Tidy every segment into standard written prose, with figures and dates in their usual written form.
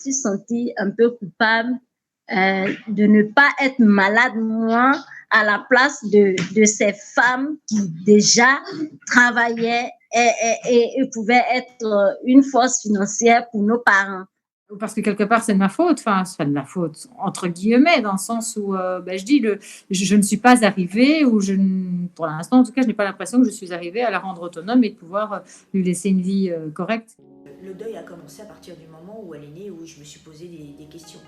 suis sentie un peu coupable de ne pas être malade, moi, à la place de ces femmes qui déjà travaillaient et pouvaient être une force financière pour nos parents. Parce que quelque part, c'est de ma faute, enfin, c'est pas de ma faute, entre guillemets, dans le sens où je dis, je ne suis pas arrivée, ou pour l'instant, en tout cas, je n'ai pas l'impression que je suis arrivée à la rendre autonome et de pouvoir lui laisser une vie correcte. Le deuil a commencé à partir du moment où elle est née, où je me suis posé des questions,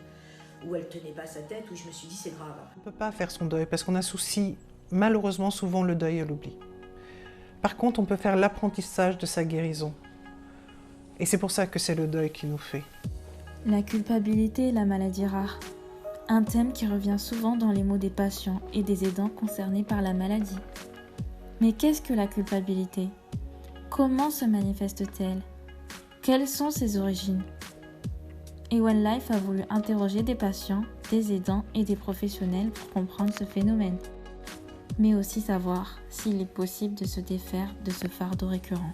où elle tenait pas sa tête, où je me suis dit c'est grave. On ne peut pas faire son deuil parce qu'on associe malheureusement souvent le deuil à l'oubli. Par contre, on peut faire l'apprentissage de sa guérison. Et c'est pour ça que c'est le deuil qui nous fait. La culpabilité et la maladie rare. Un thème qui revient souvent dans les mots des patients et des aidants concernés par la maladie. Mais qu'est-ce que la culpabilité ? Comment se manifeste-t-elle ? Quelles sont ses origines ? Et One Life a voulu interroger des patients, des aidants et des professionnels pour comprendre ce phénomène. Mais aussi savoir s'il est possible de se défaire de ce fardeau récurrent.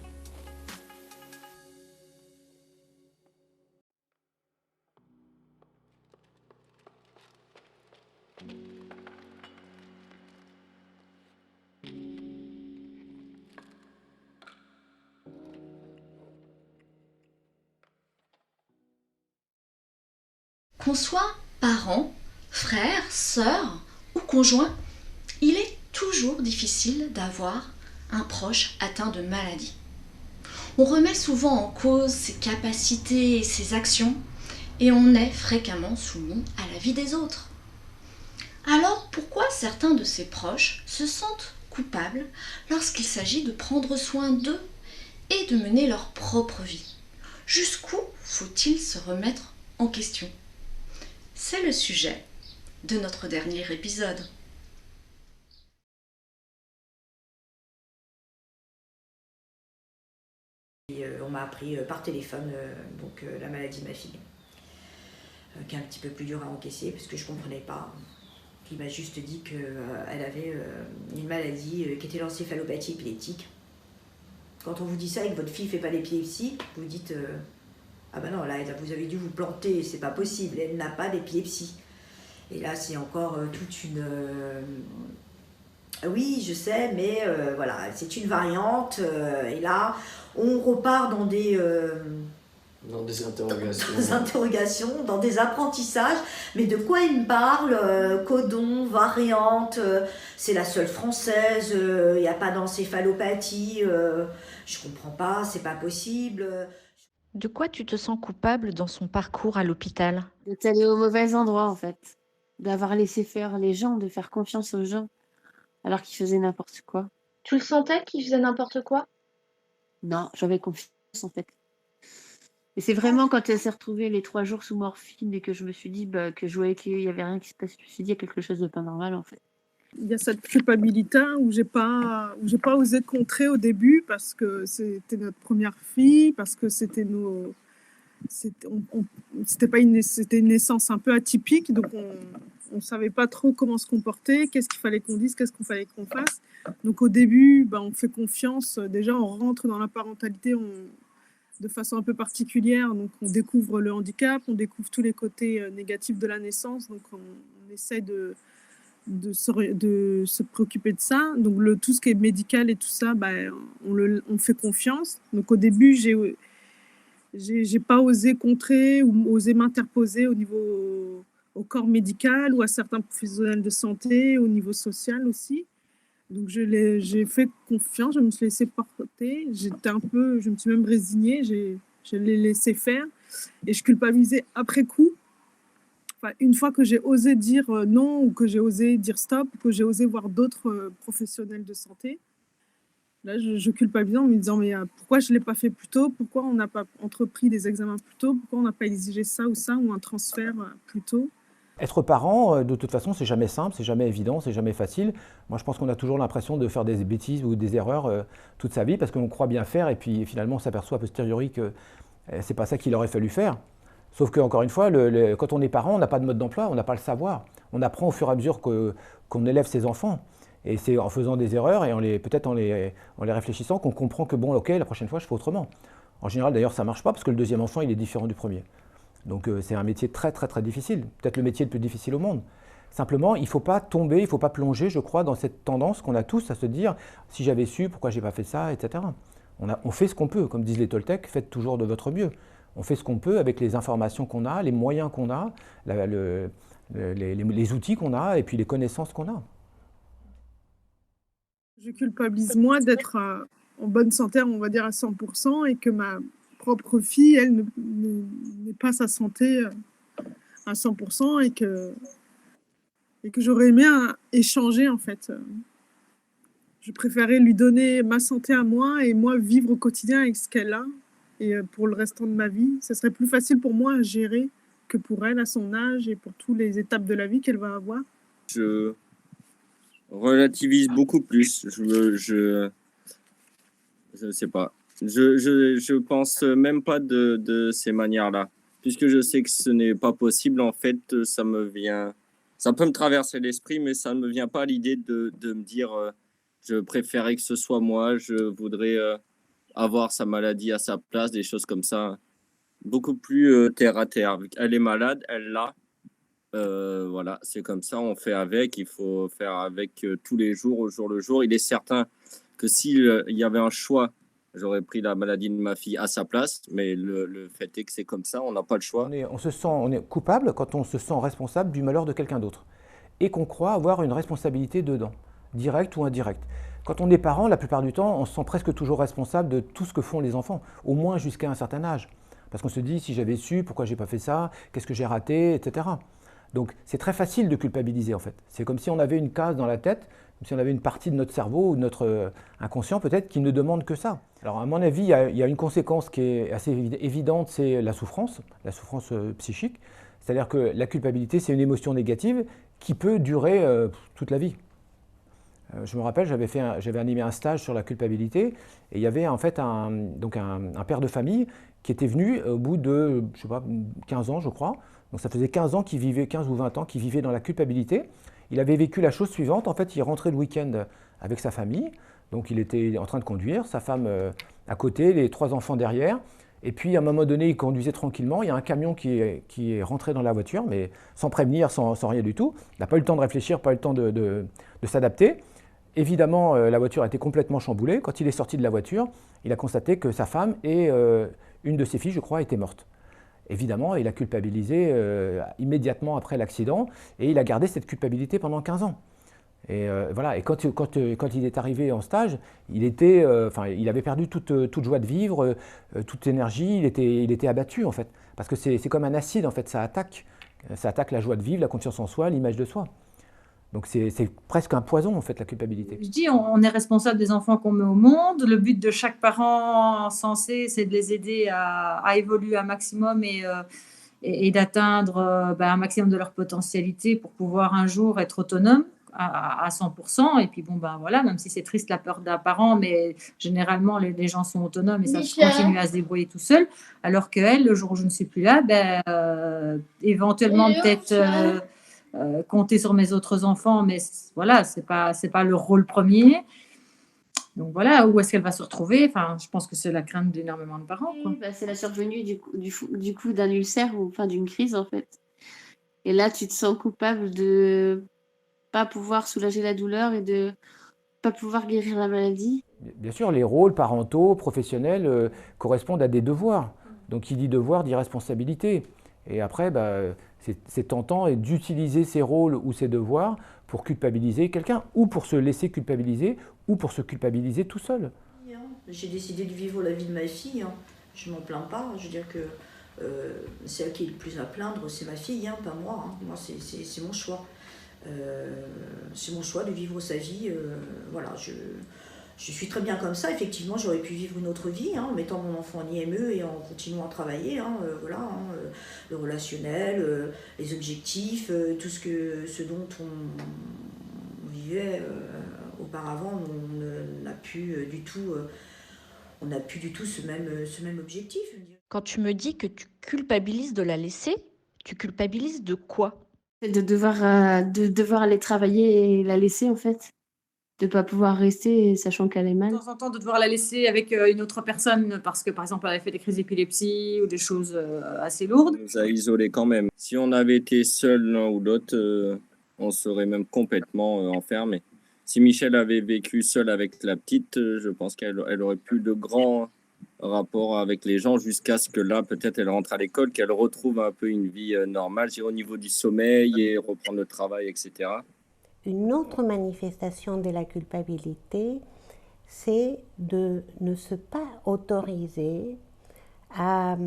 Qu'on soit parent, frère, sœur ou conjoint, il est toujours difficile d'avoir un proche atteint de maladie. On remet souvent en cause ses capacités et ses actions et on est fréquemment soumis à la vie des autres. Alors pourquoi certains de ses proches se sentent coupables lorsqu'il s'agit de prendre soin d'eux et de mener leur propre vie ? Jusqu'où faut-il se remettre en question ? C'est le sujet de notre dernier épisode. On m'a appris par téléphone la maladie de ma fille, qui est un petit peu plus dur à encaisser parce que je ne comprenais pas. Il m'a juste dit qu'elle avait une maladie qui était l'encéphalopathie épileptique. Quand on vous dit ça et que votre fille ne fait pas d'épilepsie, vous dites ah ben non, là vous avez dû vous planter, c'est pas possible, elle n'a pas d'épilepsie. Et là c'est encore toute une... oui, je sais, mais voilà, c'est une variante. Et là, on repart dans des interrogations, dans des apprentissages. Mais de quoi il me parle codon, variante, c'est la seule française, il n'y a pas d'encéphalopathie, je comprends pas, c'est pas possible. De quoi tu te sens coupable dans son parcours à l'hôpital ? D'être allée au mauvais endroit, en fait. D'avoir laissé faire les gens, de faire confiance aux gens, alors qu'ils faisaient n'importe quoi. Tu le sentais qu'il faisait n'importe quoi ? Non, j'avais confiance, en fait. Et c'est vraiment quand elle s'est retrouvée les 3 jours sous morphine et que je me suis dit que je voyais qu'il n'y avait rien qui se passait, je me suis dit il y a quelque chose de pas normal, en fait. Il y a cette culpabilité où j'ai pas osé contrer au début parce que c'était notre première fille, parce que c'était une naissance un peu atypique, donc on savait pas trop comment se comporter, qu'est-ce qu'il fallait qu'on dise, qu'est-ce qu'il fallait qu'on fasse. Donc au début, on fait confiance. Déjà, on rentre dans la parentalité de façon un peu particulière. Donc on découvre le handicap, on découvre tous les côtés négatifs de la naissance. Donc on essaie de se préoccuper de ça. Donc tout ce qui est médical et tout ça, on fait confiance. Donc au début, j'ai pas osé contrer ou osé m'interposer au corps médical ou à certains professionnels de santé, au niveau social aussi. Donc j'ai fait confiance, je me suis laissée porter. Je me suis même résignée, je l'ai laissé faire et je culpabilisais après coup. Enfin, une fois que j'ai osé dire non ou que j'ai osé dire stop, que j'ai osé voir d'autres professionnels de santé, là je culpabilise en me disant mais pourquoi je ne l'ai pas fait plus tôt, pourquoi on n'a pas entrepris des examens plus tôt, pourquoi on n'a pas exigé ça ou un transfert plus tôt. Être parent, de toute façon, c'est jamais simple, c'est jamais évident, c'est jamais facile. Moi, je pense qu'on a toujours l'impression de faire des bêtises ou des erreurs toute sa vie parce qu'on croit bien faire et puis finalement on s'aperçoit a posteriori que c'est pas ça qu'il aurait fallu faire. Sauf qu'encore une fois, quand on est parent, on n'a pas de mode d'emploi, on n'a pas le savoir. On apprend au fur et à mesure qu'on élève ses enfants. Et c'est en faisant des erreurs et peut-être en les réfléchissant qu'on comprend que bon, ok, la prochaine fois, je fais autrement. En général, d'ailleurs, ça ne marche pas parce que le deuxième enfant, il est différent du premier. Donc c'est un métier très très très difficile, peut-être le métier le plus difficile au monde. Simplement, il ne faut pas tomber, il ne faut pas plonger, je crois, dans cette tendance qu'on a tous à se dire « si j'avais su, pourquoi je n'ai pas fait ça », etc. On fait ce qu'on peut, comme disent les Toltecs, faites toujours de votre mieux. On fait ce qu'on peut avec les informations qu'on a, les moyens qu'on a, les outils qu'on a et puis les connaissances qu'on a. Je culpabilise moins d'être en bonne santé, on va dire à 100%, et que ma propre fille, elle, n'ait pas sa santé à 100% et que j'aurais aimé échanger, en fait. Je préférais lui donner ma santé à moi et moi vivre au quotidien avec ce qu'elle a. Et pour le restant de ma vie, ce serait plus facile pour moi à gérer que pour elle à son âge et pour toutes les étapes de la vie qu'elle va avoir. Je relativise beaucoup plus. Je sais pas. Je pense même pas de ces manières-là. Puisque je sais que ce n'est pas possible, en fait, ça peut me traverser l'esprit, mais ça ne me vient pas à l'idée de me dire je préférais que ce soit moi, je voudrais avoir sa maladie à sa place, des choses comme ça. Beaucoup plus terre à terre. Elle est malade, elle l'a. Voilà, c'est comme ça, on fait avec. Il faut faire avec tous les jours, au jour le jour. Il est certain que s'il y avait un choix, j'aurais pris la maladie de ma fille à sa place, mais le fait est que c'est comme ça, on n'a pas le choix. On est coupable quand on se sent responsable du malheur de quelqu'un d'autre et qu'on croit avoir une responsabilité dedans, directe ou indirecte. Quand on est parent, la plupart du temps, on se sent presque toujours responsable de tout ce que font les enfants, au moins jusqu'à un certain âge. Parce qu'on se dit, si j'avais su, pourquoi j'ai pas fait ça, qu'est-ce que j'ai raté, etc. Donc c'est très facile de culpabiliser en fait. C'est comme si on avait une case dans la tête, comme si on avait une partie de notre cerveau ou de notre inconscient peut-être qui ne demande que ça. Alors à mon avis, il y a une conséquence qui est assez évidente, c'est la souffrance psychique. C'est-à-dire que la culpabilité, c'est une émotion négative qui peut durer toute la vie. Je me rappelle, j'avais animé un stage sur la culpabilité et il y avait en fait un père de famille qui était venu au bout de, je sais pas, 15 ans je crois. Donc ça faisait 15 ans qu'il vivait, 15 ou 20 ans qu'il vivait dans la culpabilité. Il avait vécu la chose suivante, en fait il rentrait le week-end avec sa famille, donc il était en train de conduire, sa femme à côté, les 3 enfants derrière, et puis à un moment donné il conduisait tranquillement, il y a un camion qui est rentré dans la voiture, mais sans prévenir, sans rien du tout. Il n'a pas eu le temps de réfléchir, pas eu le temps de s'adapter. Évidemment, la voiture a été complètement chamboulée. Quand il est sorti de la voiture, il a constaté que sa femme et une de ses filles, je crois, étaient mortes. Évidemment, il a culpabilisé immédiatement après l'accident et il a gardé cette culpabilité pendant 15 ans. Et voilà. Et quand il est arrivé en stage, il avait perdu toute joie de vivre, toute énergie, il était abattu en fait. Parce que c'est comme un acide en fait, ça attaque la joie de vivre, la confiance en soi, l'image de soi. Donc c'est presque un poison en fait la culpabilité. Je dis, on est responsable des enfants qu'on met au monde. Le but de chaque parent censé, c'est de les aider à évoluer un maximum et d'atteindre un maximum de leur potentialité pour pouvoir un jour être autonome à 100%. Et puis bon, voilà, même si c'est triste la peur d'un parent, mais généralement les gens sont autonomes et ça continue à se débrouiller tout seul. Alors qu'elle, le jour où je ne suis plus là, éventuellement peut-être compter sur mes autres enfants, mais voilà, c'est pas le rôle premier. Donc voilà, où est-ce qu'elle va se retrouver? Enfin, je pense que c'est la crainte d'énormément de parents. Oui, c'est la survenue du coup d'un ulcère ou enfin d'une crise en fait. Et là, tu te sens coupable de pas pouvoir soulager la douleur et de pas pouvoir guérir la maladie. Bien sûr, les rôles parentaux, professionnels correspondent à des devoirs. Donc, qui dit devoir dit responsabilité. Et après, c'est tentant d'utiliser ses rôles ou ses devoirs pour culpabiliser quelqu'un, ou pour se laisser culpabiliser, ou pour se culpabiliser tout seul. J'ai décidé de vivre la vie de ma fille, je ne m'en plains pas. Je veux dire que c'est elle qui est le plus à plaindre, c'est ma fille, pas moi. Moi, c'est mon choix. C'est mon choix de vivre sa vie. Voilà, je suis très bien comme ça. Effectivement, j'aurais pu vivre une autre vie, en mettant mon enfant en IME et en continuant à travailler. Le relationnel, les objectifs, tout ce dont on vivait auparavant, on n'a plus du tout ce même objectif. Quand tu me dis que tu culpabilises de la laisser, tu culpabilises de quoi? De devoir aller travailler et la laisser en fait. de pas pouvoir rester sachant qu'elle est mal. De temps en temps, de devoir la laisser avec une autre personne parce que, par exemple, elle avait fait des crises d'épilepsie ou des choses assez lourdes. On nous a isolés quand même. Si on avait été seul l'un ou l'autre, on serait même complètement enfermés. Si Michel avait vécu seul avec la petite, je pense qu'elle aurait plus de grands rapports avec les gens jusqu'à ce que là, peut-être, elle rentre à l'école, qu'elle retrouve un peu une vie normale, au niveau du sommeil et reprendre le travail, etc. Une autre manifestation de la culpabilité, c'est de ne se pas autoriser à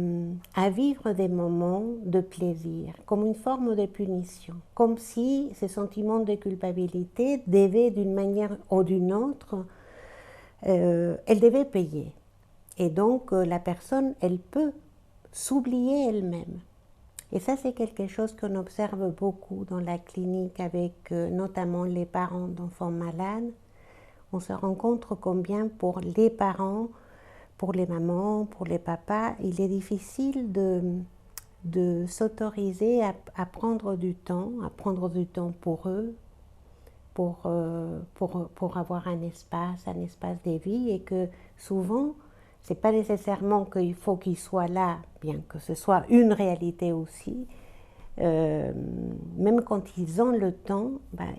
vivre des moments de plaisir, comme une forme de punition, comme si ce sentiment de culpabilité devait d'une manière ou d'une autre, elle devait payer. Et donc la personne, elle peut s'oublier elle-même. Et ça, c'est quelque chose qu'on observe beaucoup dans la clinique avec notamment les parents d'enfants malades. On se rend compte combien pour les parents, pour les mamans, pour les papas, il est difficile de s'autoriser à prendre du temps pour eux, pour avoir un espace de vie, et que souvent, c'est pas nécessairement qu'il faut qu'ils soient là, bien que ce soit une réalité aussi. Même quand ils ont le temps,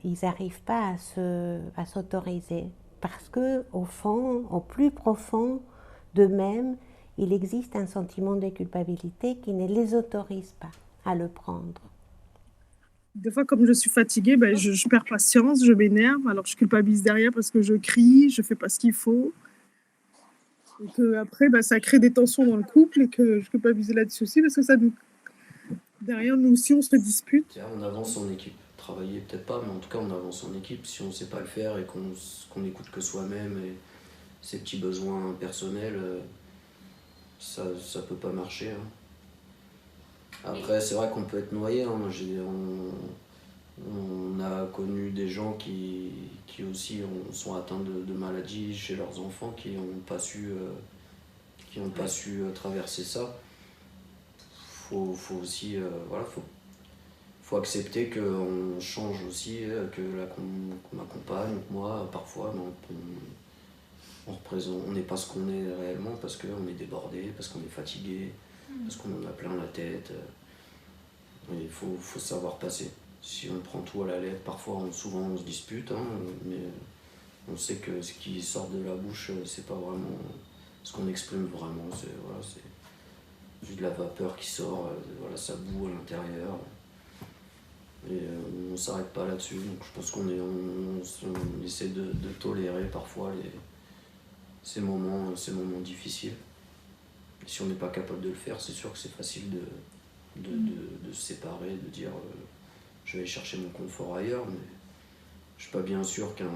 ils n'arrivent pas à s'autoriser. Parce que au fond, au plus profond d'eux-mêmes, il existe un sentiment de culpabilité qui ne les autorise pas à le prendre. Des fois, comme je suis fatiguée, je perds patience, je m'énerve, alors je culpabilise derrière parce que je crie, je fais pas ce qu'il faut. Et que après, ça crée des tensions dans le couple, et que je culpabilise là-dessus aussi parce que derrière nous aussi, on se dispute. On avance en équipe. Travailler peut-être pas, mais en tout cas, on avance en équipe. Si on ne sait pas le faire et qu'on n'écoute que soi-même et ses petits besoins personnels, ça peut pas marcher. Après, c'est vrai qu'on peut être noyé. On a connu des gens qui aussi sont atteints de maladies chez leurs enfants, qui n'ont pas su traverser ça. Faut aussi, faut accepter qu'on change aussi, que qu'on m'accompagne, moi, parfois, on n'est pas ce qu'on est réellement parce qu'on est débordé, parce qu'on est fatigué, parce qu'on en a plein la tête. Il faut savoir passer. Si on prend tout à la lettre, parfois, souvent on se dispute, mais on sait que ce qui sort de la bouche, c'est pas vraiment ce qu'on exprime vraiment. C'est juste de la vapeur qui sort, ça boue à l'intérieur. Et on ne s'arrête pas là-dessus. Donc je pense qu'on essaie de tolérer parfois ces moments difficiles. Et si on n'est pas capable de le faire, c'est sûr que c'est facile de se séparer, de dire je vais aller chercher mon confort ailleurs, mais je suis pas bien sûr qu'un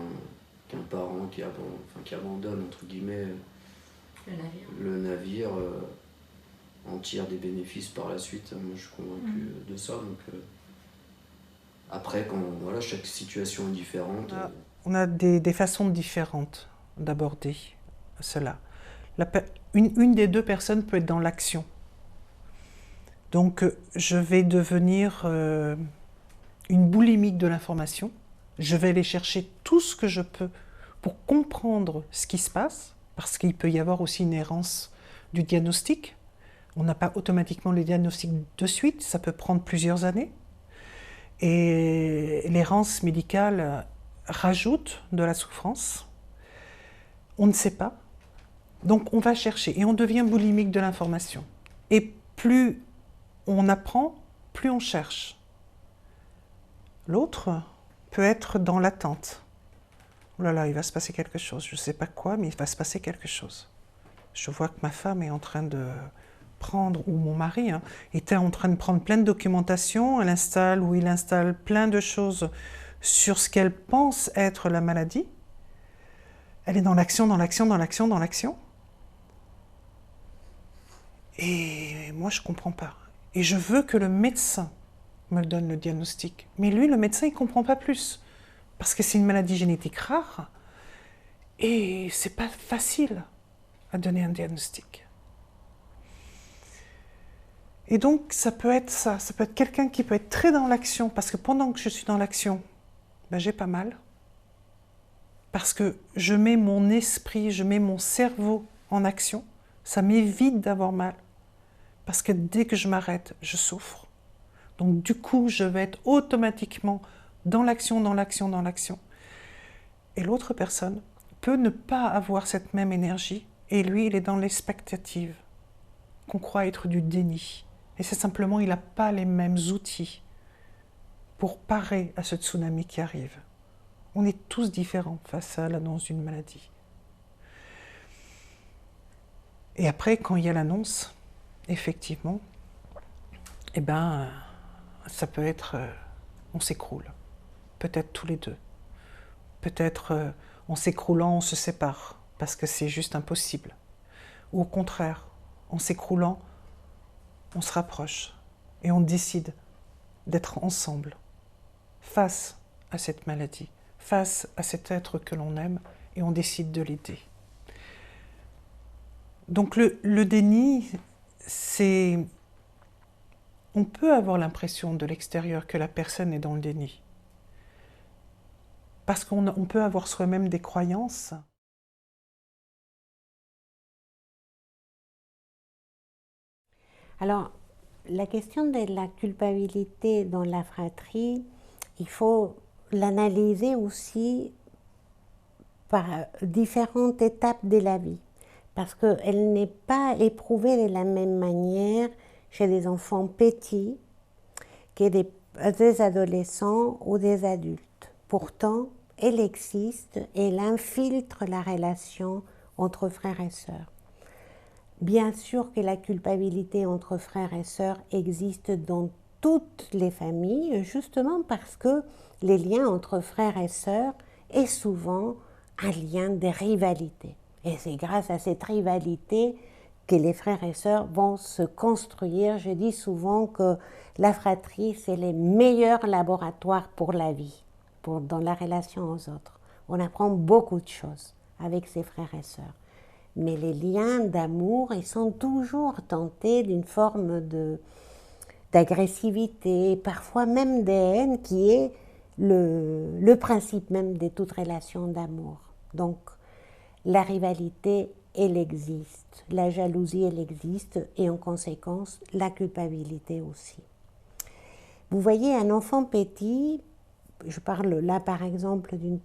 parent qui abandonne entre guillemets le navire en tire des bénéfices par la suite. Moi je suis convaincu de ça. Donc après, chaque situation est différente. On a des façons différentes d'aborder cela. Une des deux personnes peut être dans l'action. Donc je vais devenir une boulimique de l'information. Je vais aller chercher tout ce que je peux pour comprendre ce qui se passe, parce qu'il peut y avoir aussi une errance du diagnostic. On n'a pas automatiquement le diagnostic de suite, ça peut prendre plusieurs années. Et l'errance médicale rajoute de la souffrance. On ne sait pas. Donc on va chercher et on devient boulimique de l'information. Et plus on apprend, plus on cherche. L'autre peut être dans l'attente. Oh là là, il va se passer quelque chose. Je ne sais pas quoi, mais il va se passer quelque chose. Je vois que ma femme est en train de prendre, ou mon mari, était en train de prendre plein de documentation. Il installe plein de choses sur ce qu'elle pense être la maladie. Elle est dans l'action, dans l'action, dans l'action, dans l'action. Et moi, je ne comprends pas. Et je veux que le médecin me donne le diagnostic. Mais lui, le médecin, il ne comprend pas plus. Parce que c'est une maladie génétique rare. Et ce n'est pas facile à donner un diagnostic. Et donc, ça peut être ça. Ça peut être quelqu'un qui peut être très dans l'action. Parce que pendant que je suis dans l'action, j'ai pas mal. parce que je mets mon esprit, je mets mon cerveau en action, ça m'évite d'avoir mal. Parce que dès que je m'arrête, je souffre. Donc du coup, je vais être automatiquement dans l'action, dans l'action, dans l'action. Et l'autre personne peut ne pas avoir cette même énergie, et lui, il est dans l'expectative, qu'on croit être du déni. Et c'est simplement, il n'a pas les mêmes outils pour parer à ce tsunami qui arrive. On est tous différents face à l'annonce d'une maladie. Et après, quand il y a l'annonce, effectivement, eh ben, ça peut être, on s'écroule. Peut-être tous les deux. Peut-être, en s'écroulant, on se sépare, parce que c'est juste impossible. Ou au contraire, en s'écroulant, on se rapproche et on décide d'être ensemble, face à cette maladie, face à cet être que l'on aime, et on décide de l'aider. Donc le déni, c'est... On peut avoir l'impression de l'extérieur que la personne est dans le déni. Parce qu'on peut avoir soi-même des croyances. Alors, la question de la culpabilité dans la fratrie, il faut l'analyser aussi par différentes étapes de la vie. Parce qu'elle n'est pas éprouvée de la même manière chez des enfants petits que des adolescents ou des adultes. Pourtant, elle existe et elle infiltre la relation entre frères et sœurs. Bien sûr que la culpabilité entre frères et sœurs existe dans toutes les familles, justement parce que les liens entre frères et sœurs est souvent un lien de rivalité. Et c'est grâce à cette rivalité que les frères et sœurs vont se construire. Je dis souvent que la fratrie, c'est les meilleurs laboratoires pour la vie, dans la relation aux autres. On apprend beaucoup de choses avec ses frères et sœurs. Mais les liens d'amour, ils sont toujours tentés d'une forme d'agressivité, parfois même de haine, qui est le principe même de toute relation d'amour. Donc, la rivalité, elle existe, la jalousie, elle existe, et en conséquence, la culpabilité aussi. Vous voyez, un enfant petit, je parle là par exemple d'une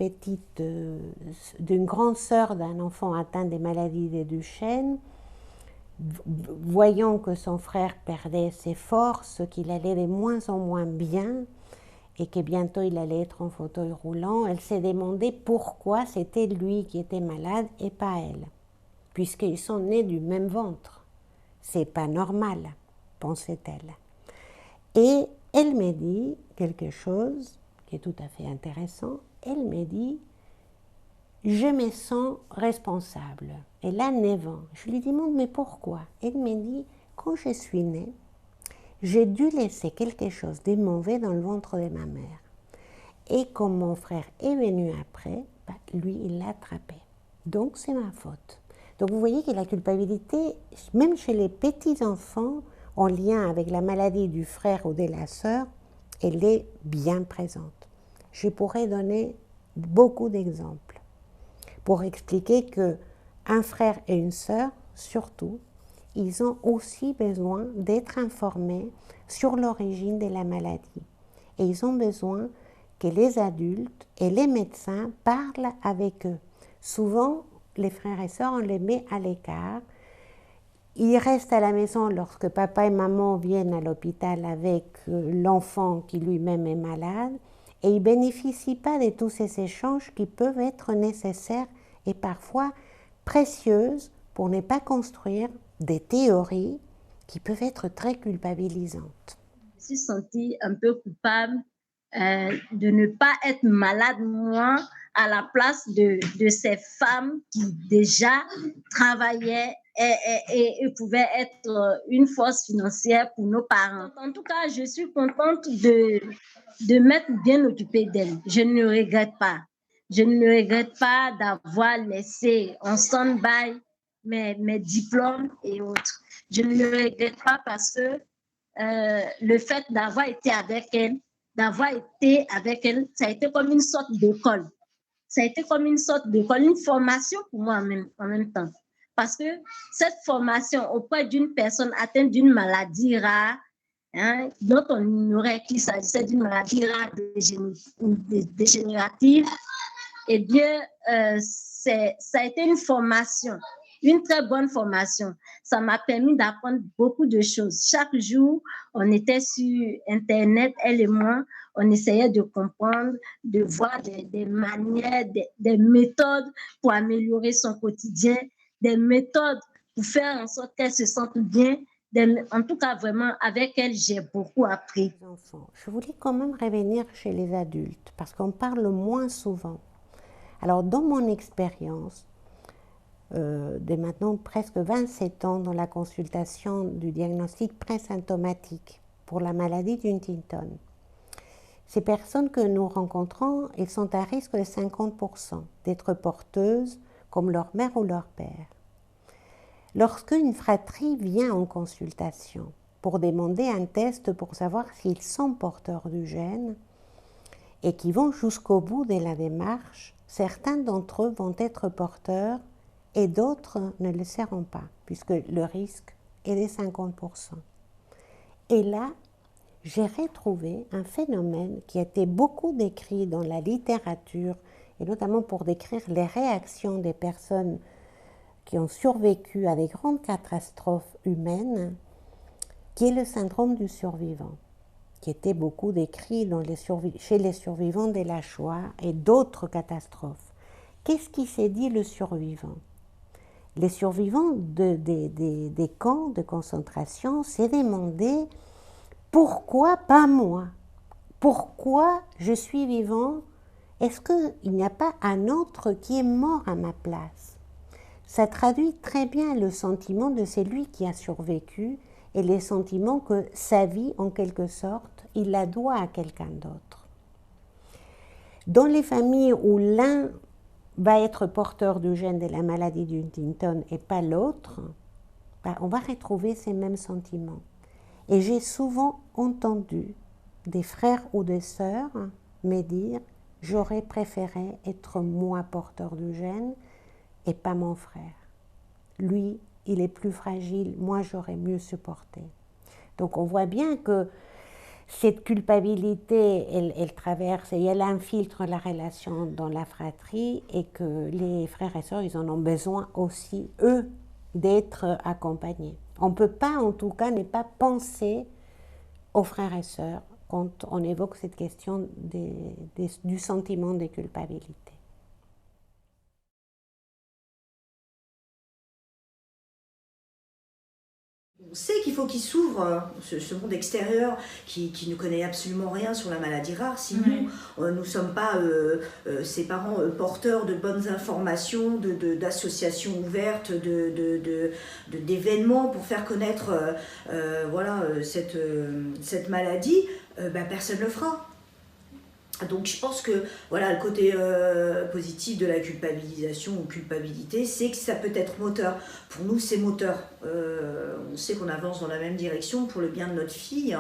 grande sœur d'un enfant atteint des maladies de Duchenne, voyant que son frère perdait ses forces, qu'il allait de moins en moins bien, et que bientôt il allait être en fauteuil roulant, elle s'est demandé pourquoi c'était lui qui était malade et pas elle, puisqu'ils sont nés du même ventre. C'est pas normal, pensait-elle. Et elle m'a dit quelque chose qui est tout à fait intéressant. Elle m'a dit « Je me sens responsable ». Elle a 9 ans. Je lui demande « Mais pourquoi ?» Elle m'a dit « Quand je suis née, j'ai dû laisser quelque chose de mauvais dans le ventre de ma mère. Et comme mon frère est venu après, lui, il l'a attrapé. Donc, c'est ma faute. » Donc, vous voyez que la culpabilité, même chez les petits-enfants, en lien avec la maladie du frère ou de la sœur, elle est bien présente. Je pourrais donner beaucoup d'exemples pour expliquer qu'un frère et une sœur, surtout, ils ont aussi besoin d'être informés sur l'origine de la maladie. Et ils ont besoin que les adultes et les médecins parlent avec eux. Souvent, les frères et sœurs, on les met à l'écart. Ils restent à la maison lorsque papa et maman viennent à l'hôpital avec l'enfant qui lui-même est malade, et ils ne bénéficient pas de tous ces échanges qui peuvent être nécessaires et parfois précieuses pour ne pas construire des théories qui peuvent être très culpabilisantes. Je me suis sentie un peu coupable de ne pas être malade, moi, à la place de ces femmes qui déjà travaillaient et pouvaient être une force financière pour nos parents. En tout cas, je suis contente de m'être bien occupée d'elles. Je ne le regrette pas. Je ne le regrette pas d'avoir laissé en stand-by mes diplômes et autres. Je ne le regrette pas parce que le fait d'avoir été avec elles, ça a été comme une sorte d'école. ça a été comme une sorte de comme une formation pour moi en même temps. Parce que cette formation auprès d'une personne atteinte d'une maladie rare, hein, dont on ignorait qu'il s'agissait d'une maladie rare dégénérative, eh bien, ça a été une formation, une très bonne formation. Ça m'a permis d'apprendre beaucoup de choses. Chaque jour, on était sur Internet, elle et moi, on essayait de comprendre, de voir des manières, des méthodes pour améliorer son quotidien, des méthodes pour faire en sorte qu'elle se sente bien. En tout cas, vraiment, avec elle, j'ai beaucoup appris. Je voulais quand même revenir chez les adultes, parce qu'on parle moins souvent. Alors, dans mon expérience, de maintenant presque 27 ans dans la consultation du diagnostic présymptomatique pour la maladie d'Huntington, ces personnes que nous rencontrons, elles sont à risque de 50% d'être porteuses comme leur mère ou leur père. Lorsqu'une fratrie vient en consultation pour demander un test pour savoir s'ils sont porteurs du gène et qui vont jusqu'au bout de la démarche, certains d'entre eux vont être porteurs et d'autres ne le seront pas, puisque le risque est de 50%. Et là, j'ai retrouvé un phénomène qui a été beaucoup décrit dans la littérature, et notamment pour décrire les réactions des personnes qui ont survécu à des grandes catastrophes humaines, qui est le syndrome du survivant, qui était beaucoup décrit chez les survivants de la Shoah et d'autres catastrophes. Qu'est-ce qui s'est dit le survivant? Les survivants des camps de concentration s'est demandé pourquoi pas moi? Pourquoi je suis vivant? Est-ce qu'il n'y a pas un autre qui est mort à ma place? Ça traduit très bien le sentiment de celui qui a survécu et les sentiments que sa vie, en quelque sorte, il la doit à quelqu'un d'autre. Dans les familles où l'un va être porteur du gène de la maladie d'Huntington et pas l'autre, on va retrouver ces mêmes sentiments. Et j'ai souvent entendu des frères ou des sœurs me dire « j'aurais préféré être moi porteur du gène et pas mon frère. Lui, il est plus fragile, moi j'aurais mieux supporté. » Donc on voit bien que cette culpabilité, elle traverse et elle infiltre la relation dans la fratrie et que les frères et sœurs, ils en ont besoin aussi, eux, d'être accompagnés. On ne peut pas, en tout cas, ne pas penser aux frères et sœurs quand on évoque cette question du sentiment de culpabilité. On sait qu'il faut qu'il s'ouvre, ce monde extérieur qui ne connaît absolument rien sur la maladie rare. Si nous ne sommes pas, ses parents, porteurs de bonnes informations, d'associations ouvertes, d'événements pour faire connaître cette maladie, personne ne le fera. Donc je pense que voilà, le côté positif de la culpabilisation ou culpabilité, c'est que ça peut être moteur. Pour nous, c'est moteur. On sait qu'on avance dans la même direction pour le bien de notre fille,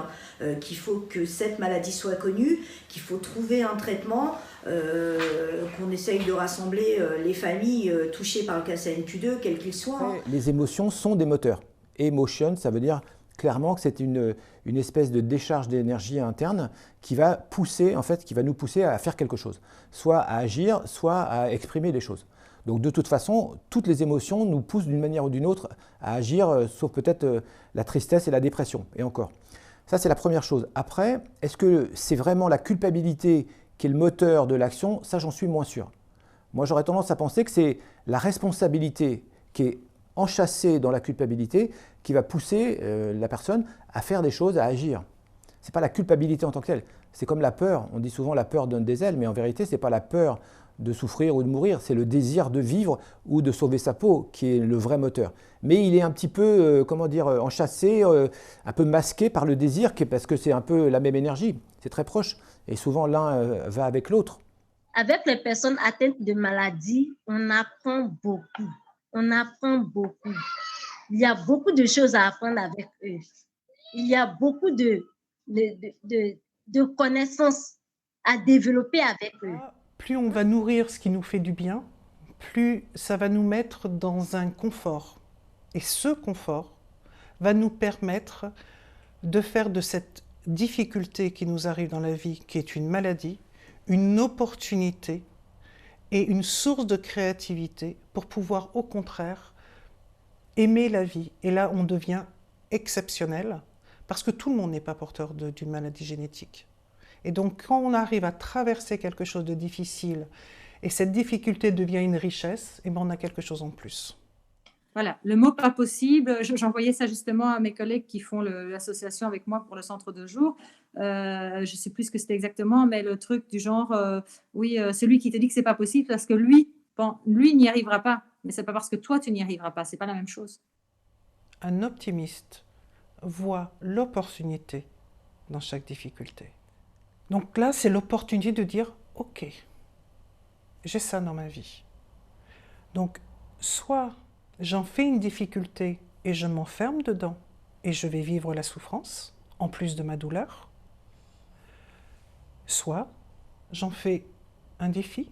qu'il faut que cette maladie soit connue, qu'il faut trouver un traitement, qu'on essaye de rassembler les familles touchées par le KCNQ2, quels qu'ils soient. Les émotions sont des moteurs. Emotion, ça veut dire clairement que c'est une espèce de décharge d'énergie interne qui va pousser, en fait, qui va nous pousser à faire quelque chose, soit à agir, soit à exprimer des choses. Donc de toute façon, toutes les émotions nous poussent d'une manière ou d'une autre à agir, sauf peut-être la tristesse et la dépression, et encore. Ça, c'est la première chose. Après, est-ce que c'est vraiment la culpabilité qui est le moteur de l'action? Ça, j'en suis moins sûr. Moi, j'aurais tendance à penser que c'est la responsabilité qui est enchâssée dans la culpabilité qui va pousser la personne à faire des choses, à agir. Ce n'est pas la culpabilité en tant que telle. C'est comme la peur. On dit souvent la peur donne des ailes, mais en vérité, ce n'est pas la peur de souffrir ou de mourir, c'est le désir de vivre ou de sauver sa peau qui est le vrai moteur. Mais il est un petit peu, enchâssé, un peu masqué par le désir, parce que c'est un peu la même énergie, c'est très proche. Et souvent, l'un va avec l'autre. Avec les personnes atteintes de maladies, on apprend beaucoup. On apprend beaucoup. Il y a beaucoup de choses à apprendre avec eux. Il y a beaucoup de connaissances à développer avec eux. plus on va nourrir ce qui nous fait du bien, plus ça va nous mettre dans un confort. Et ce confort va nous permettre de faire de cette difficulté qui nous arrive dans la vie, qui est une maladie, une opportunité et une source de créativité pour pouvoir au contraire aimer la vie. Et là, on devient exceptionnel parce que tout le monde n'est pas porteur d'une maladie génétique. Et donc, quand on arrive à traverser quelque chose de difficile et cette difficulté devient une richesse, et ben on a quelque chose en plus. Voilà, le mot pas possible, j'envoyais ça justement à mes collègues qui font l'association avec moi pour le centre de jour. Je ne sais plus ce que c'était exactement, mais le truc du genre, oui, c'est lui qui te dit que c'est pas possible parce que lui n'y arrivera pas. Mais c'est pas parce que toi, tu n'y arriveras pas. C'est pas la même chose. Un optimiste voit l'opportunité dans chaque difficulté. Donc là, c'est l'opportunité de dire, OK, j'ai ça dans ma vie. Donc, soit j'en fais une difficulté et je m'enferme dedans et je vais vivre la souffrance, en plus de ma douleur. Soit j'en fais un défi,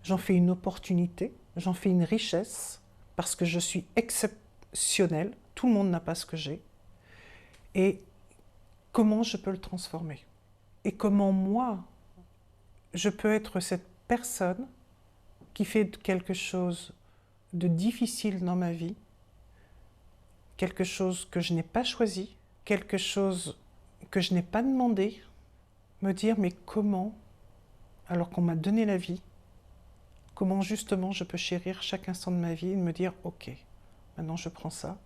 j'en fais une opportunité, j'en fais une richesse, parce que je suis exceptionnelle, tout le monde n'a pas ce que j'ai. Et comment je peux le transformer? Et comment moi, je peux être cette personne qui fait quelque chose de difficile dans ma vie, quelque chose que je n'ai pas choisi, quelque chose que je n'ai pas demandé, me dire mais comment, alors qu'on m'a donné la vie, comment justement je peux chérir chaque instant de ma vie et me dire ok, maintenant je prends ça,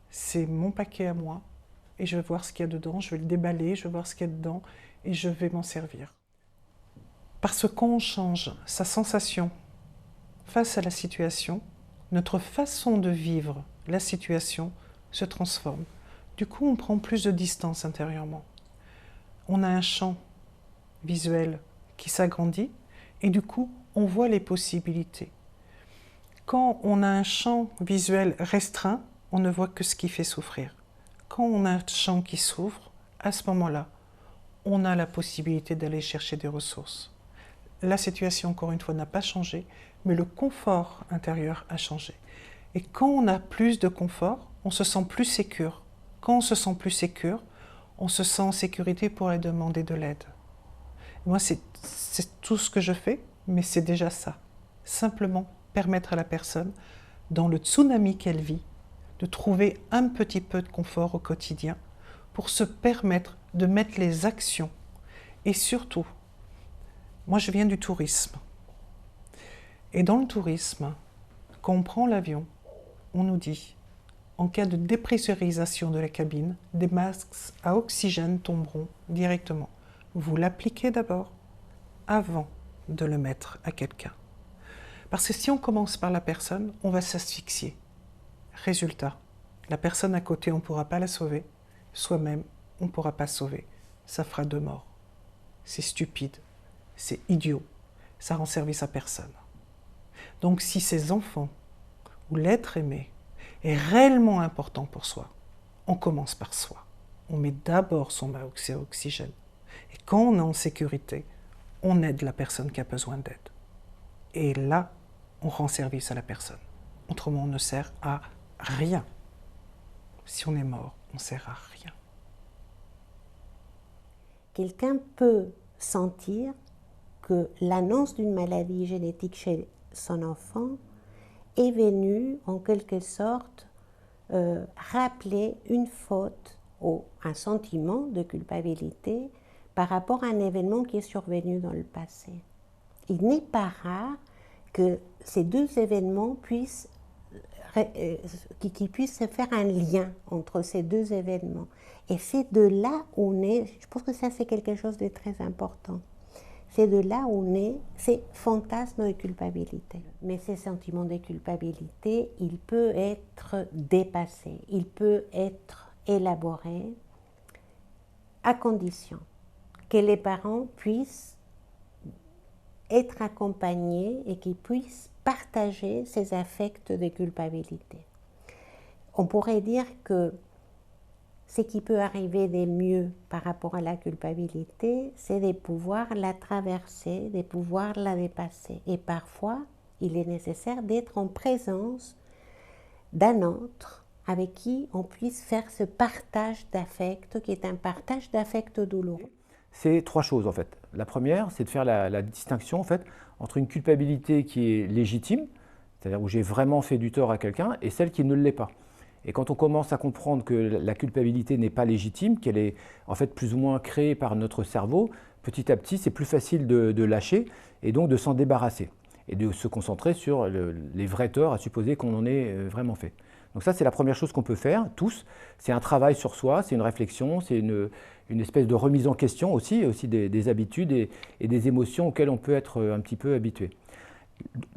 c'est mon paquet à moi et je vais voir ce qu'il y a dedans, je vais le déballer, je vais voir ce qu'il y a dedans et je vais m'en servir. Parce que quand on change sa sensation face à la situation, notre façon de vivre la situation se transforme. Du coup, on prend plus de distance intérieurement. On a un champ visuel qui s'agrandit et du coup, on voit les possibilités. Quand on a un champ visuel restreint, on ne voit que ce qui fait souffrir. Quand on a un champ qui s'ouvre, à ce moment-là, on a la possibilité d'aller chercher des ressources. La situation, encore une fois, n'a pas changé, mais le confort intérieur a changé. Et quand on a plus de confort, on se sent plus sécure. Quand on se sent plus sécure, on se sent en sécurité pour aller demander de l'aide. Moi, c'est tout ce que je fais, mais c'est déjà ça. Simplement permettre à la personne, dans le tsunami qu'elle vit, de trouver un petit peu de confort au quotidien pour se permettre de mettre les actions. Et surtout, moi je viens du tourisme. Et dans le tourisme, quand on prend l'avion, on nous dit, en cas de dépressurisation de la cabine, des masques à oxygène tomberont directement. Vous l'appliquez d'abord, avant de le mettre à quelqu'un. Parce que si on commence par la personne, on va s'asphyxier. Résultat, la personne à côté, on ne pourra pas la sauver. Soi-même, on ne pourra pas sauver. Ça fera 2 morts. C'est stupide, c'est idiot, ça rend service à personne. Donc si ces enfants, ou l'être aimé, est réellement important pour soi, on commence par soi. On met d'abord son masque à oxygène. Et quand on est en sécurité, on aide la personne qui a besoin d'aide. Et là, on rend service à la personne. Autrement, on ne sert à rien. Si on est mort, on ne sert à rien. Quelqu'un peut sentir que l'annonce d'une maladie génétique chez son enfant est venue, en quelque sorte, rappeler une faute ou un sentiment de culpabilité par rapport à un événement qui est survenu dans le passé. Il n'est pas rare que ces 2 événements puissent faire un lien entre ces 2 événements. Et c'est de là où naît, je pense que ça c'est quelque chose de très important, c'est de là où naît ces fantasmes de culpabilité. Mais ces sentiments de culpabilité, il peut être dépassé, il peut être élaboré à condition que les parents puissent être accompagnés et qu'ils puissent partager ces affects de culpabilité. On pourrait dire que ce qui peut arriver de mieux par rapport à la culpabilité, c'est de pouvoir la traverser, de pouvoir la dépasser. Et parfois, il est nécessaire d'être en présence d'un autre avec qui on puisse faire ce partage d'affect, qui est un partage d'affect douloureux. C'est 3 choses en fait. La première, c'est de faire la distinction en fait entre une culpabilité qui est légitime, c'est-à-dire où j'ai vraiment fait du tort à quelqu'un, et celle qui ne l'est pas. Et quand on commence à comprendre que la culpabilité n'est pas légitime, qu'elle est en fait plus ou moins créée par notre cerveau, petit à petit, c'est plus facile de lâcher et donc de s'en débarrasser et de se concentrer sur les vrais torts à supposer qu'on en ait vraiment fait. Donc ça, c'est la première chose qu'on peut faire, tous. C'est un travail sur soi, c'est une réflexion, c'est une espèce de remise en question aussi des habitudes et des émotions auxquelles on peut être un petit peu habitué.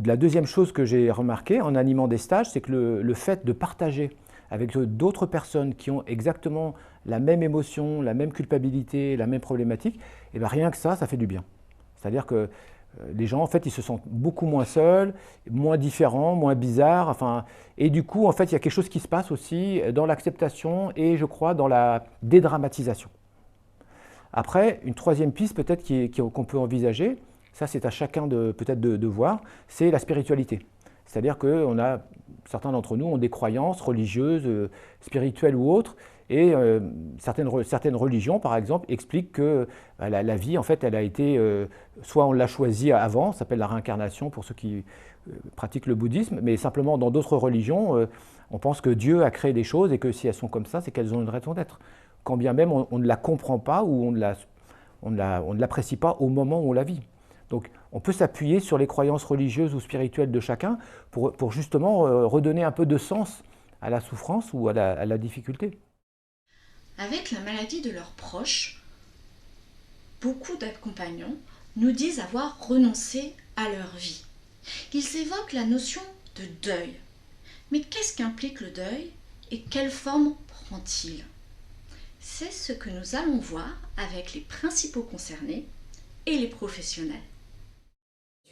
La deuxième chose que j'ai remarqué en animant des stages, c'est que le fait de partager avec d'autres personnes qui ont exactement la même émotion, la même culpabilité, la même problématique, et bien rien que ça fait du bien. C'est-à-dire que les gens, en fait, ils se sentent beaucoup moins seuls, moins différents, moins bizarres. Enfin, et du coup, en fait, il y a quelque chose qui se passe aussi dans l'acceptation et, je crois, dans la dédramatisation. Après, une troisième piste peut-être qu'on peut envisager, ça c'est à chacun peut-être de voir, c'est la spiritualité. C'est-à-dire que certains d'entre nous ont des croyances religieuses, spirituelles ou autres, et certaines religions, par exemple, expliquent que la vie, en fait, elle a été, soit on l'a choisie avant, ça s'appelle la réincarnation pour ceux qui pratiquent le bouddhisme, mais simplement dans d'autres religions, on pense que Dieu a créé des choses et que si elles sont comme ça, c'est qu'elles ont une raison d'être. Quand bien même on ne la comprend pas ou on ne l'apprécie pas au moment où on la vit. Donc on peut s'appuyer sur les croyances religieuses ou spirituelles de chacun pour justement redonner un peu de sens à la souffrance ou à la difficulté. Avec la maladie de leurs proches, beaucoup d'accompagnants nous disent avoir renoncé à leur vie. Ils évoquent la notion de deuil. Mais qu'est-ce qu'implique le deuil et quelle forme prend-il ? C'est ce que nous allons voir avec les principaux concernés et les professionnels.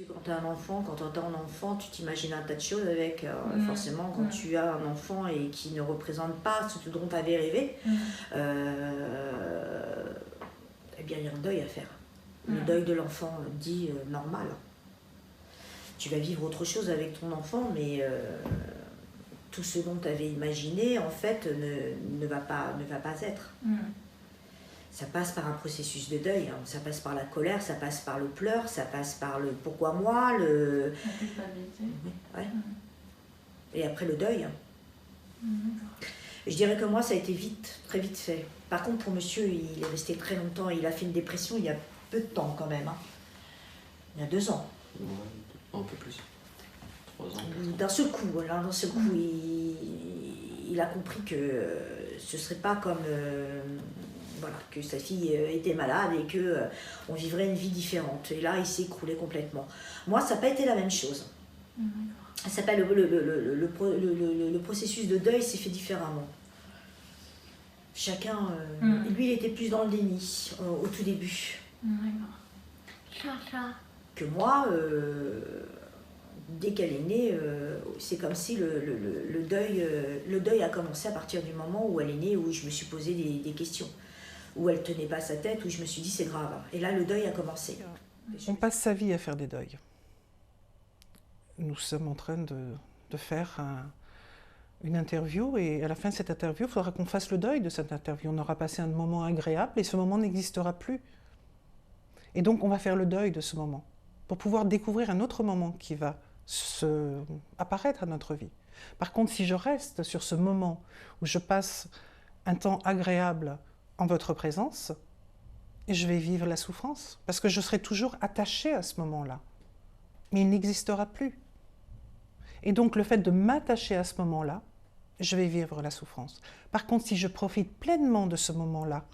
Quand tu as un enfant, quand tu entends un enfant, tu t'imagines un tas de choses avec. Forcément, quand tu as un enfant et qui ne représente pas ce dont tu avais rêvé, eh bien, il y a un deuil à faire. Le deuil de l'enfant dit normal. Tu vas vivre autre chose avec ton enfant, mais tout ce dont tu avais imaginé, en fait, ne va pas être. Ça passe par un processus de deuil, hein. Ça passe par la colère, ça passe par le pleur, ça passe par le pourquoi moi, La culpabilité. Ouais. Et après le deuil. Je dirais que moi, ça a été très vite fait. Par contre, pour monsieur, il est resté très longtemps, il a fait une dépression il y a peu de temps quand même. Hein. Il y a 2 ans. Ouais, un peu plus. 3 ans. D'un seul coup, il a compris que ce ne serait pas comme... que sa fille était malade et qu'on vivrait une vie différente. Et là, il s'est écroulé complètement. Moi, ça n'a pas été la même chose. Ça s'appelle le processus de deuil s'est fait différemment. Chacun... lui, il était plus dans le déni au tout début. Que moi, dès qu'elle est née, c'est comme si le deuil a commencé à partir du moment où elle est née, où je me suis posé des questions. Où elle tenait pas sa tête, où je me suis dit c'est grave. Et là, le deuil a commencé. On passe sa vie à faire des deuils. Nous sommes en train de faire une interview et à la fin de cette interview, il faudra qu'on fasse le deuil de cette interview. On aura passé un moment agréable et ce moment n'existera plus. Et donc, on va faire le deuil de ce moment pour pouvoir découvrir un autre moment qui va apparaître à notre vie. Par contre, si je reste sur ce moment où je passe un temps agréable en votre présence, je vais vivre la souffrance, parce que je serai toujours attachée à ce moment-là. Mais il n'existera plus. Et donc, le fait de m'attacher à ce moment-là, je vais vivre la souffrance. Par contre, si je profite pleinement de ce moment-là,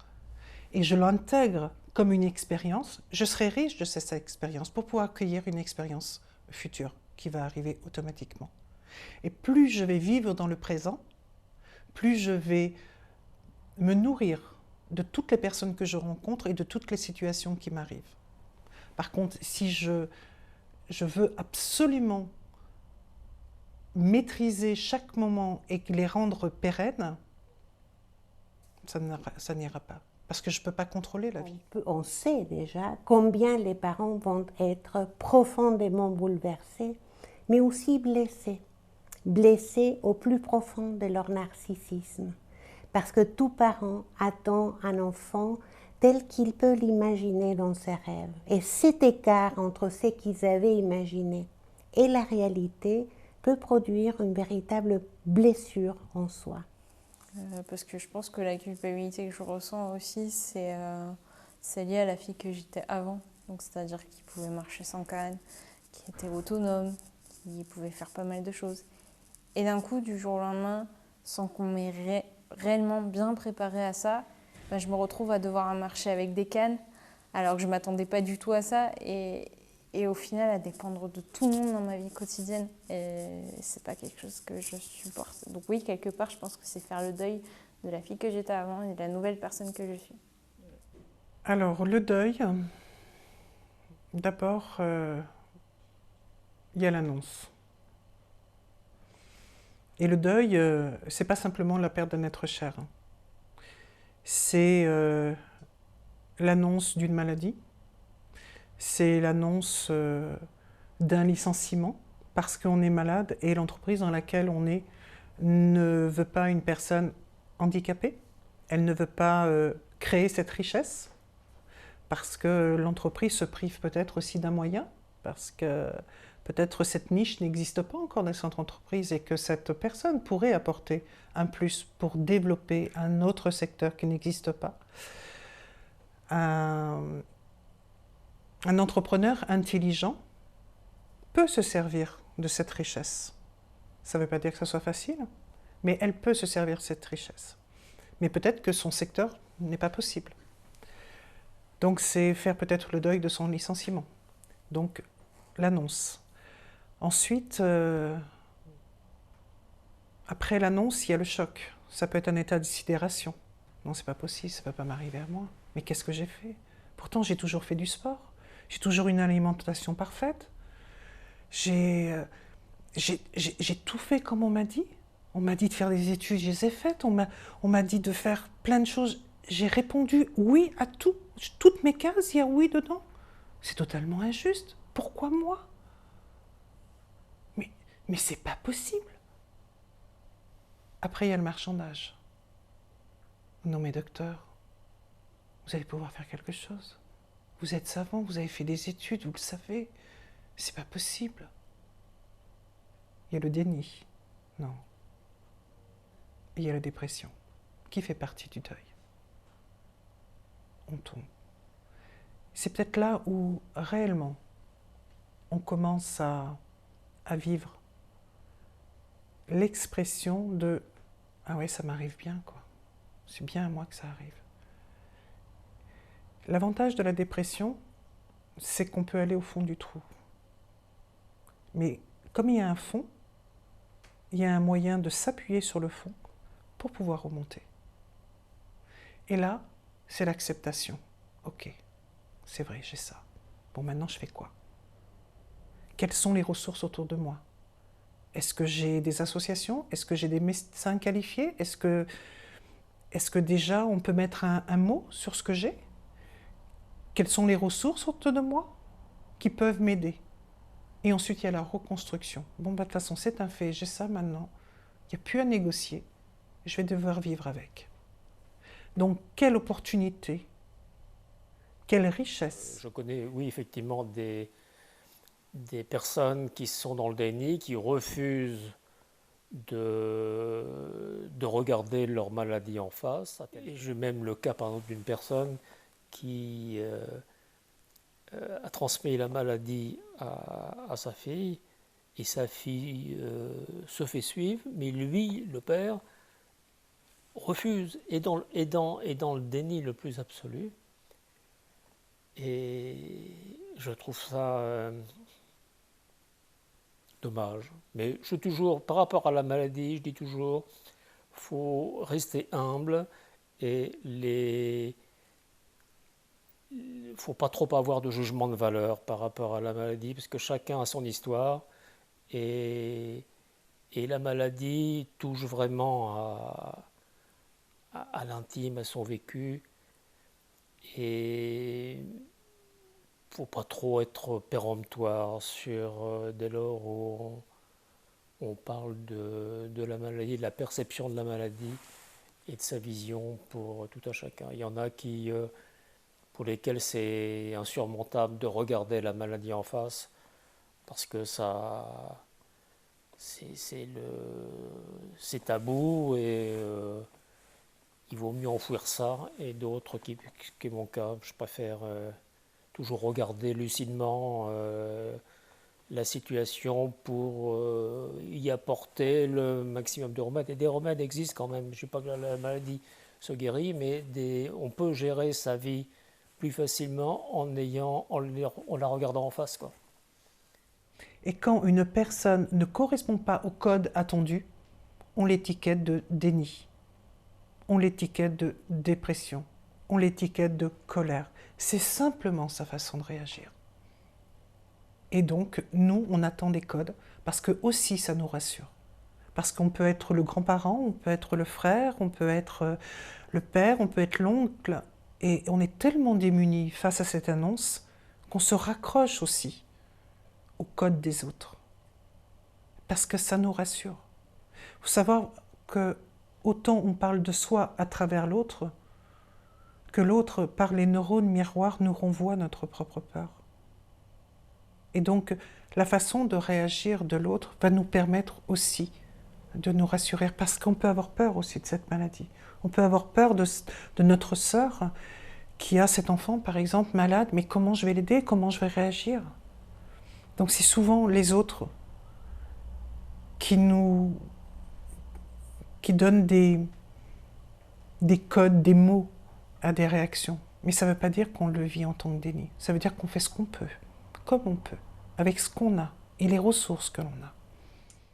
et je l'intègre comme une expérience, je serai riche de cette expérience pour pouvoir accueillir une expérience future qui va arriver automatiquement. Et plus je vais vivre dans le présent, plus je vais me nourrir de toutes les personnes que je rencontre et de toutes les situations qui m'arrivent. Par contre, si je veux absolument maîtriser chaque moment et les rendre pérennes, ça n'ira pas. Parce que je ne peux pas contrôler la vie. On sait déjà combien les parents vont être profondément bouleversés, mais aussi blessés. Blessés au plus profond de leur narcissisme. Parce que tout parent attend un enfant tel qu'il peut l'imaginer dans ses rêves. Et cet écart entre ce qu'ils avaient imaginé et la réalité peut produire une véritable blessure en soi. Parce que je pense que la culpabilité que je ressens aussi, c'est lié à la fille que j'étais avant. Donc, c'est-à-dire qui pouvait marcher sans canne, qui était autonome, qui pouvait faire pas mal de choses. Et d'un coup, du jour au lendemain, sans qu'on m'ait réellement bien préparé à ça, ben, je me retrouve à devoir marcher avec des cannes, alors que je ne m'attendais pas du tout à ça. Et au final, à dépendre de tout le monde dans ma vie quotidienne. Et c'est pas quelque chose que je supporte. Donc oui, quelque part, je pense que c'est faire le deuil de la fille que j'étais avant et de la nouvelle personne que je suis. Alors, le deuil, d'abord, il y a l'annonce. Et le deuil, c'est pas simplement la perte d'un être cher. C'est l'annonce d'une maladie. C'est l'annonce d'un licenciement parce qu'on est malade et l'entreprise dans laquelle on est ne veut pas une personne handicapée. Elle ne veut pas créer cette richesse parce que l'entreprise se prive peut-être aussi d'un moyen, parce que peut-être cette niche n'existe pas encore dans cette entreprise et que cette personne pourrait apporter un plus pour développer un autre secteur qui n'existe pas. Un entrepreneur intelligent peut se servir de cette richesse. Ça ne veut pas dire que ce soit facile, mais elle peut se servir de cette richesse. Mais peut-être que son secteur n'est pas possible. Donc c'est faire peut-être le deuil de son licenciement. Donc l'annonce. Ensuite, après l'annonce, il y a le choc. Ça peut être un état de sidération. Non, c'est pas possible, ça ne peut pas m'arriver à moi. Mais qu'est-ce que j'ai fait? Pourtant, j'ai toujours fait du sport. J'ai toujours une alimentation parfaite. J'ai tout fait comme on m'a dit. On m'a dit de faire des études, je les ai faites. On m'a dit de faire plein de choses. J'ai répondu oui à tout. Toutes mes cases, il y a oui dedans. C'est totalement injuste. Pourquoi moi? Mais c'est pas possible. Après, il y a le marchandage. Non mais docteur, vous allez pouvoir faire quelque chose. Vous êtes savant, vous avez fait des études, vous le savez. C'est pas possible. Il y a le déni. Non. Et il y a la dépression, qui fait partie du deuil. On tombe. C'est peut-être là où, réellement, on commence à vivre l'expression de « Ah ouais, ça m'arrive bien, quoi. C'est bien à moi que ça arrive. » L'avantage de la dépression, c'est qu'on peut aller au fond du trou. Mais comme il y a un fond, il y a un moyen de s'appuyer sur le fond pour pouvoir remonter. Et là, c'est l'acceptation. Ok, c'est vrai, j'ai ça. Bon, maintenant, je fais quoi? Quelles sont les ressources autour de moi? Est-ce que j'ai des associations? Est-ce que j'ai des médecins qualifiés? Est-ce que déjà, on peut mettre un mot sur ce que j'ai? Quelles sont les ressources autour de moi qui peuvent m'aider? Et ensuite, il y a la reconstruction. Bon, de toute façon, c'est un fait, j'ai ça maintenant. Il n'y a plus à négocier. Je vais devoir vivre avec. Donc, quelle opportunité, quelle richesse. Je connais, oui, effectivement, des personnes qui sont dans le déni, qui refusent de regarder leur maladie en face. Et j'ai même le cas, par exemple, d'une personne qui a transmis la maladie à sa fille, et sa fille se fait suivre, mais lui, le père, refuse, est dans le déni le plus absolu. Et je trouve ça dommage. Mais par rapport à la maladie, je dis toujours, faut rester humble et faut pas trop avoir de jugement de valeur par rapport à la maladie, parce que chacun a son histoire et la maladie touche vraiment à à l'intime, à son vécu. Et faut pas trop être péremptoire dès lors où on parle de la maladie, de la perception de la maladie et de sa vision pour tout un chacun. Il y en a pour lesquels c'est insurmontable de regarder la maladie en face parce que c'est tabou et il vaut mieux enfouir ça. Et d'autres, qui est mon cas, je préfère toujours regarder lucidement la situation pour y apporter le maximum de remèdes. Et des remèdes existent quand même. Je ne dis pas que la maladie se guérit, mais on peut gérer sa vie plus facilement en la regardant en face, quoi. Et quand une personne ne correspond pas au code attendu, on l'étiquette de déni, on l'étiquette de dépression, on l'étiquette de colère. C'est simplement sa façon de réagir. Et donc, nous, on attend des codes, parce que aussi ça nous rassure. Parce qu'on peut être le grand-parent, on peut être le frère, on peut être le père, on peut être l'oncle. Et on est tellement démunis face à cette annonce qu'on se raccroche aussi au code des autres. Parce que ça nous rassure. Il faut savoir que autant on parle de soi à travers l'autre, que l'autre, par les neurones miroirs, nous renvoie notre propre peur. Et donc, la façon de réagir de l'autre va nous permettre aussi de nous rassurer, parce qu'on peut avoir peur aussi de cette maladie. On peut avoir peur de notre sœur qui a cet enfant, par exemple, malade, mais comment je vais l'aider, comment je vais réagir? Donc c'est souvent les autres qui donnent des codes, des mots à des réactions. Mais ça ne veut pas dire qu'on le vit en tant que déni. Ça veut dire qu'on fait ce qu'on peut, comme on peut, avec ce qu'on a et les ressources que l'on a.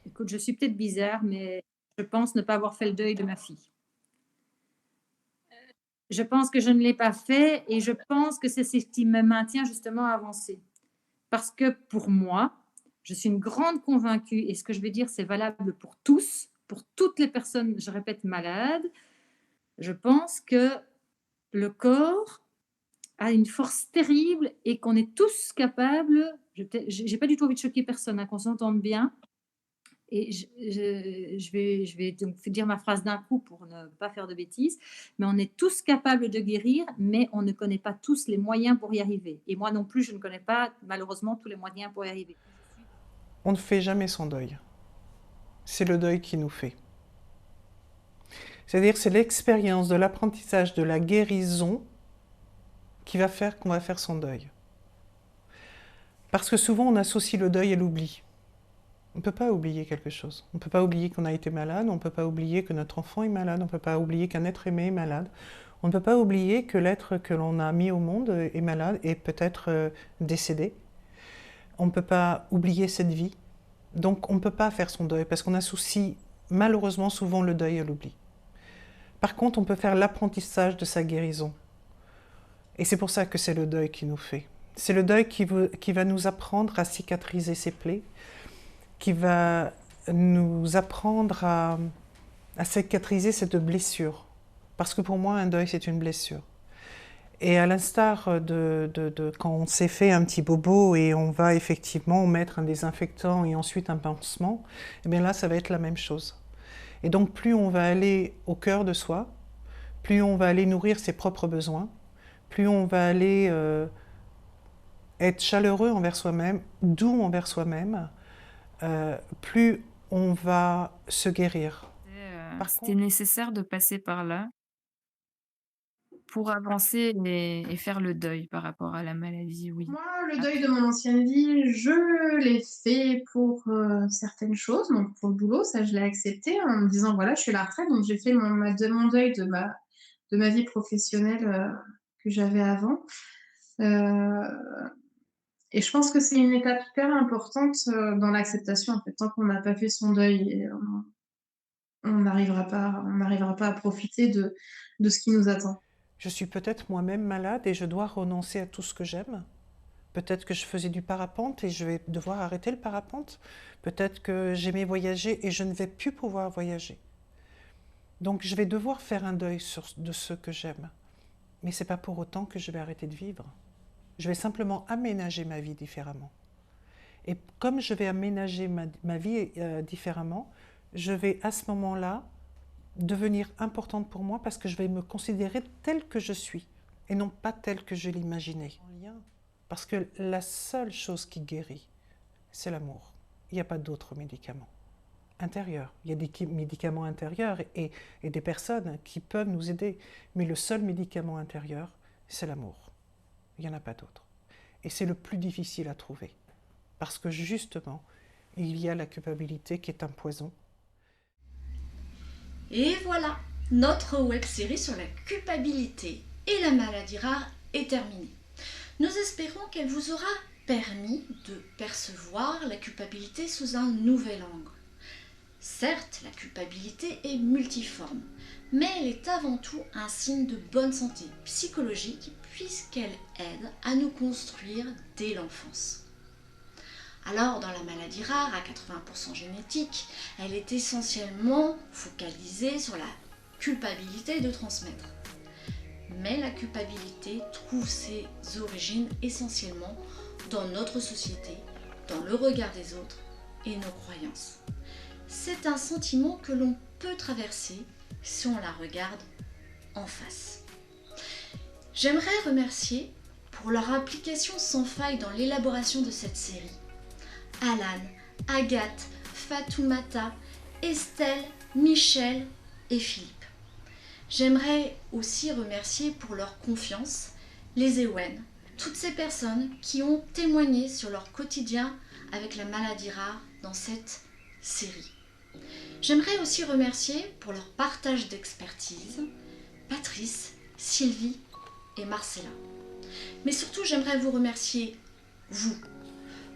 Écoute, je suis peut-être bizarre, mais je pense ne pas avoir fait le deuil de ma fille. Je pense que je ne l'ai pas fait et je pense que c'est ce qui me maintient justement à avancer. Parce que pour moi, je suis une grande convaincue, et ce que je vais dire, c'est valable pour tous, pour toutes les personnes, je répète, malades. Je pense que le corps a une force terrible et qu'on est tous capables, je n'ai pas du tout envie de choquer personne, hein, qu'on s'entende bien, et je vais donc dire ma phrase d'un coup pour ne pas faire de bêtises, mais on est tous capables de guérir, mais on ne connaît pas tous les moyens pour y arriver. Et moi non plus, je ne connais pas malheureusement tous les moyens pour y arriver. On ne fait jamais son deuil. C'est le deuil qui nous fait. C'est-à-dire c'est l'expérience de l'apprentissage de la guérison qui va faire qu'on va faire son deuil. Parce que souvent on associe le deuil à l'oubli. On ne peut pas oublier quelque chose. On ne peut pas oublier qu'on a été malade, on ne peut pas oublier que notre enfant est malade, on ne peut pas oublier qu'un être aimé est malade. On ne peut pas oublier que l'être que l'on a mis au monde est malade et peut-être décédé. On ne peut pas oublier cette vie. Donc on ne peut pas faire son deuil parce qu'on associe malheureusement souvent le deuil à l'oubli. Par contre, on peut faire l'apprentissage de sa guérison. Et c'est pour ça que c'est le deuil qui nous fait. C'est le deuil qui va nous apprendre à cicatriser ses plaies, qui va nous apprendre à cicatriser cette blessure. Parce que pour moi, un deuil, c'est une blessure. Et à l'instar de quand on s'est fait un petit bobo et on va effectivement mettre un désinfectant et ensuite un pansement, eh bien là, ça va être la même chose. Et donc, plus on va aller au cœur de soi, plus on va aller nourrir ses propres besoins, plus on va aller être chaleureux envers soi-même, doux envers soi-même, plus on va se guérir. C'était nécessaire de passer par là pour avancer et faire le deuil par rapport à la maladie, oui. Moi, le deuil de mon ancienne vie, je l'ai fait pour certaines choses, donc pour le boulot, ça je l'ai accepté en me disant voilà, je suis à la retraite, donc j'ai fait mon deuil de ma vie professionnelle que j'avais avant. Et je pense que c'est une étape hyper importante dans l'acceptation. En fait, tant qu'on n'a pas fait son deuil, on n'arrivera pas à profiter de ce qui nous attend. Je suis peut-être moi-même malade et je dois renoncer à tout ce que j'aime. Peut-être que je faisais du parapente et je vais devoir arrêter le parapente. Peut-être que j'aimais voyager et je ne vais plus pouvoir voyager. Donc je vais devoir faire un deuil de ceux que j'aime. Mais ce n'est pas pour autant que je vais arrêter de vivre. Je vais simplement aménager ma vie différemment. Et comme je vais aménager ma vie différemment, je vais à ce moment-là devenir importante pour moi parce que je vais me considérer telle que je suis et non pas telle que je l'imaginais. Parce que la seule chose qui guérit, c'est l'amour. Il n'y a pas d'autres médicaments intérieurs. Il y a des médicaments intérieurs et des personnes qui peuvent nous aider. Mais le seul médicament intérieur, c'est l'amour. Il n'y en a pas d'autre. Et c'est le plus difficile à trouver. Parce que justement, il y a la culpabilité qui est un poison. Et voilà, notre web-série sur la culpabilité et la maladie rare est terminée. Nous espérons qu'elle vous aura permis de percevoir la culpabilité sous un nouvel angle. Certes, la culpabilité est multiforme, mais elle est avant tout un signe de bonne santé psychologique puisqu'elle aide à nous construire dès l'enfance. Alors, dans la maladie rare, à 80% génétique, elle est essentiellement focalisée sur la culpabilité de transmettre. Mais la culpabilité trouve ses origines essentiellement dans notre société, dans le regard des autres et nos croyances. C'est un sentiment que l'on peut traverser si on la regarde en face. J'aimerais remercier pour leur application sans faille dans l'élaboration de cette série Alan, Agathe, Fatoumata, Estelle, Michel et Philippe. J'aimerais aussi remercier pour leur confiance les Ewen, toutes ces personnes qui ont témoigné sur leur quotidien avec la maladie rare dans cette série. J'aimerais aussi remercier pour leur partage d'expertise Patrice, Sylvie et Marcella. Mais surtout, j'aimerais vous remercier, vous,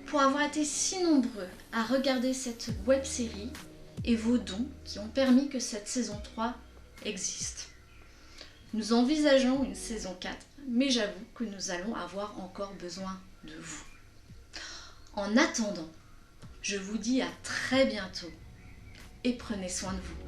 pour avoir été si nombreux à regarder cette web-série et vos dons qui ont permis que cette saison 3 existe. Nous envisageons une saison 4, mais j'avoue que nous allons avoir encore besoin de vous. En attendant, je vous dis à très bientôt et prenez soin de vous.